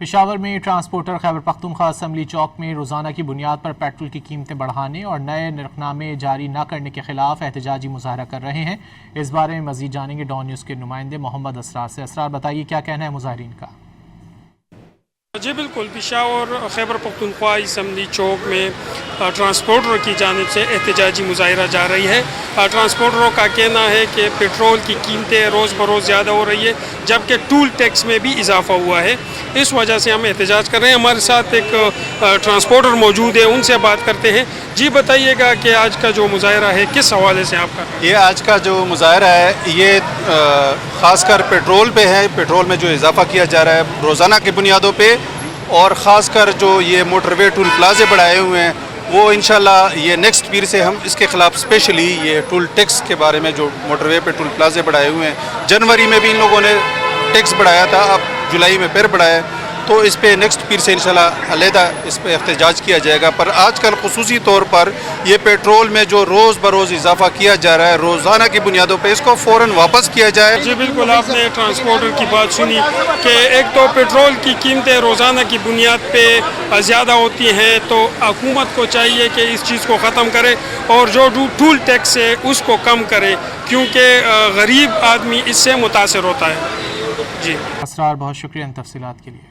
پشاور میں transporter Khyber Pakhtunkhwa assembly چوک میں روزانہ کی بنیاد پر پیٹرول کی قیمتیں بڑھانے اور نئے نرخنامے جاری نہ کرنے کے خلاف احتجاجی مظاہرہ کر رہے ہیں۔ اس بارے میں مزید جانیں گے ڈان نیوز کے نمائندے محمد اسرار سے۔ اسرار بتائیے کیا کہنا ہے مظاہرین کا؟ جی بالکل، پشاور خیبر پختونخوا اسمبلی چوک میں ٹرانسپورٹروں کی جانب سے احتجاجی مظاہرہ جا رہی ہے۔ ٹرانسپورٹروں کا کہنا ہے کہ پیٹرول کی قیمتیں روز بروز زیادہ ہو رہی ہے، جبکہ ٹول ٹیکس میں بھی اضافہ ہوا ہے۔ اس وجہ سے ہم احتجاج کر رہے ہیں۔ ہمارے ساتھ ایک ٹرانسپورٹر موجود ہے، ان سے بات کرتے ہیں۔ جی بتائیے گا کہ آج کا جو مظاہرہ ہے کس حوالے سے آپ کا؟ یہ آج کا جو مظاہرہ ہے یہ خاص کر پیٹرول پہ ہے۔ پیٹرول میں جو اضافہ کیا جا رہا ہے روزانہ کی بنیادوں پہ، اور خاص کر جو یہ موٹر وے ٹول پلازے بڑھائے ہوئے ہیں وہ انشاءاللہ یہ نیکسٹ پیر سے ہم اس کے خلاف اسپیشلی یہ ٹول ٹیکس کے بارے میں جو موٹر وے پہ ٹول پلازے بڑھائے ہوئے ہیں، جنوری میں بھی ان لوگوں نے ٹیکس بڑھایا تھا، اب جولائی میں پھر بڑھایا، تو اس پہ نیکسٹ پیر سے انشاءاللہ علیحدہ اس پہ احتجاج کیا جائے گا۔ پر آج کل خصوصی طور پر یہ پیٹرول میں جو روز بروز اضافہ کیا جا رہا ہے روزانہ کی بنیادوں پہ، اس کو فوراً واپس کیا جائے۔ جی بالکل، آپ نے ٹرانسپورٹر کی بات سنی کہ ایک تو پیٹرول کی قیمتیں روزانہ کی بنیاد پہ زیادہ ہوتی ہیں، تو حکومت کو چاہیے کہ اس چیز کو ختم کرے اور جو ٹول ٹیکس ہے اس کو کم کرے، کیونکہ غریب آدمی اس سے متاثر ہوتا ہے۔ جی اسرار، بہت شکریہ ان تفصیلات کے لیے۔